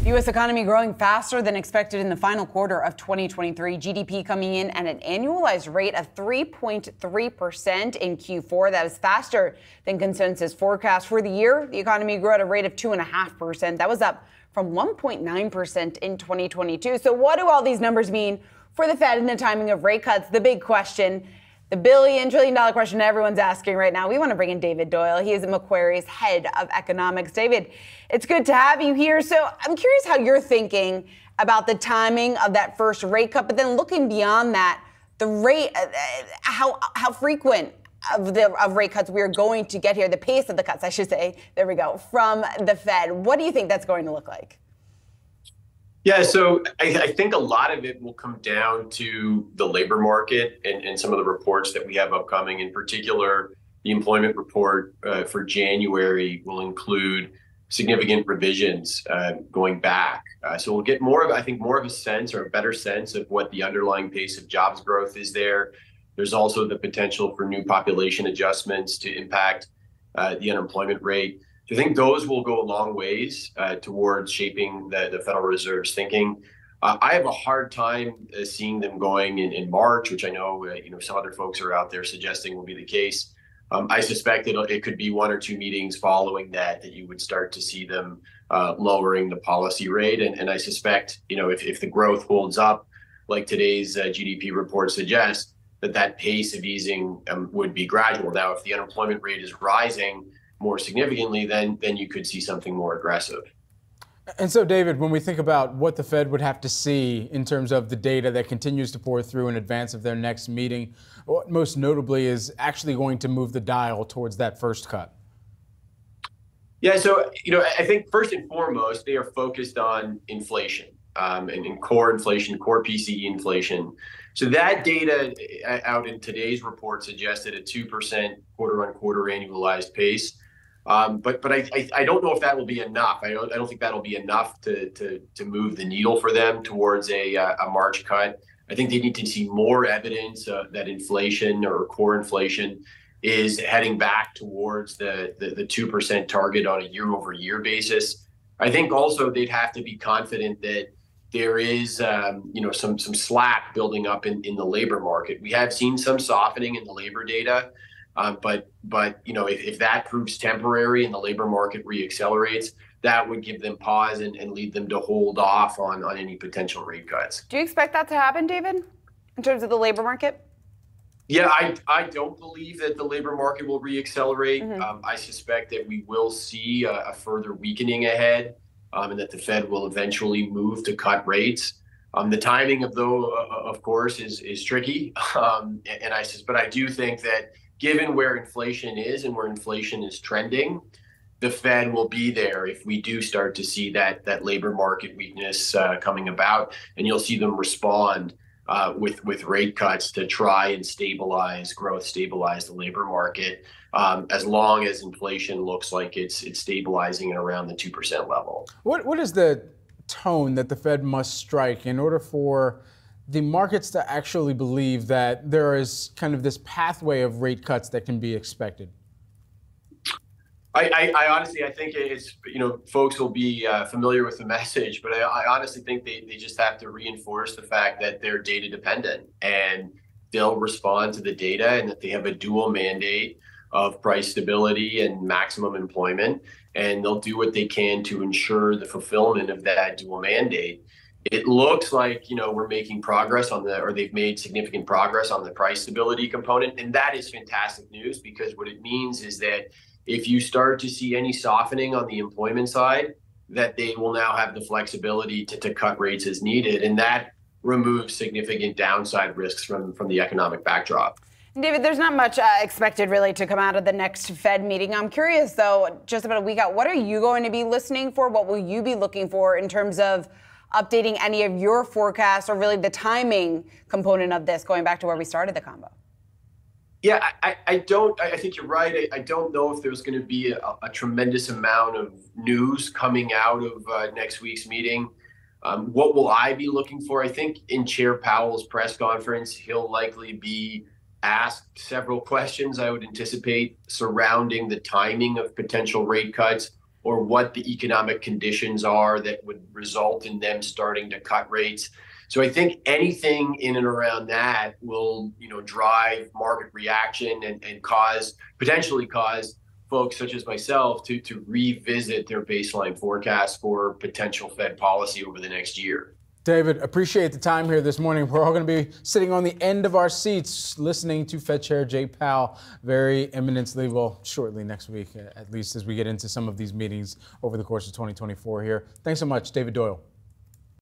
The U.S. economy growing faster than expected in the final quarter of 2023. GDP coming in at an annualized rate of 3.3% in Q4. That is faster than consensus forecast. For the year, the economy grew at a rate of 2.5%. That was up from 1.9% in 2022. So what do all these numbers mean for the Fed and the timing of rate cuts? The big question, the billion-trillion-dollar question everyone's asking right now. We want to bring in David Doyle. He is Macquarie's head of economics. David, it's good to have you here. So I'm curious how you're thinking about the timing of that first rate cut, but then looking beyond that, the rate, how frequent of rate cuts we are going to get here, the pace of the cuts, I should say, there we go, from the Fed. What do you think that's going to look like? Yeah, so I think a lot of it will come down to the labor market and some of the reports that we have upcoming. In particular, the employment report for January will include significant revisions going back. So we'll get more of a sense or a better sense of what the underlying pace of jobs growth is there. There's also the potential for new population adjustments to impact the unemployment rate. I think those will go a long ways towards shaping the Federal Reserve's thinking. I have a hard time seeing them going in March, which I know some other folks are out there suggesting will be the case. I suspect it could be one or two meetings following that you would start to see them lowering the policy rate. And I suspect if the growth holds up like today's GDP report suggests, that pace of easing would be gradual. Now, if the unemployment rate is rising more significantly, then you could see something more aggressive. And so, David, when we think about what the Fed would have to see in terms of the data that continues to pour through in advance of their next meeting, what most notably is actually going to move the dial towards that first cut? Yeah, so I think first and foremost, they are focused on inflation and core inflation, core PCE inflation. So that data out in today's report suggested a 2% quarter-on-quarter annualized pace. But I don't know if that will be enough. I don't think that'll be enough to move the needle for them towards a March cut. I think they need to see more evidence that inflation or core inflation is heading back towards the 2% target on a year-over-year basis. I think also they'd have to be confident that there is some slack building up in the labor market. We have seen some softening in the labor data. But if that proves temporary and the labor market reaccelerates, that would give them pause and lead them to hold off on any potential rate cuts. Do you expect that to happen, David, in terms of the labor market? Yeah, I don't believe that the labor market will reaccelerate. I suspect that we will see a further weakening ahead, and that the Fed will eventually move to cut rates. The timing of course, is tricky, but I do think that given where inflation is and where inflation is trending, the Fed will be there if we do start to see that labor market weakness coming about, and you'll see them respond with rate cuts to try and stabilize growth, stabilize the labor market, as long as inflation looks like it's stabilizing at around the 2% level. What is the tone that the Fed must strike in order for the markets to actually believe that there is kind of this pathway of rate cuts that can be expected? I honestly, I think it's, folks will be familiar with the message, but I honestly think they just have to reinforce the fact that they're data dependent and they'll respond to the data, and that they have a dual mandate of price stability and maximum employment, and they'll do what they can to ensure the fulfillment of that dual mandate. It looks like, we're making progress or they've made significant progress on the price stability component. And that is fantastic news, because what it means is that if you start to see any softening on the employment side, that they will now have the flexibility to cut rates as needed. And that removes significant downside risks from the economic backdrop. David, there's not much expected really to come out of the next Fed meeting. I'm curious, though, just about a week out, what are you going to be listening for? What will you be looking for in terms of updating any of your forecasts, or really the timing component of this, going back to where we started the combo? Yeah, I think you're right. I don't know if there's going to be a tremendous amount of news coming out of next week's meeting. What will I be looking for? I think in Chair Powell's press conference, he'll likely be asked several questions, I would anticipate, surrounding the timing of potential rate cuts, or what the economic conditions are that would result in them starting to cut rates. So I think anything in and around that will, drive market reaction and potentially cause folks such as myself to revisit their baseline forecast for potential Fed policy over the next year. David, appreciate the time here this morning. We're all going to be sitting on the end of our seats listening to Fed Chair Jay Powell very imminently, shortly next week, at least as we get into some of these meetings over the course of 2024 here. Thanks so much, David Doyle.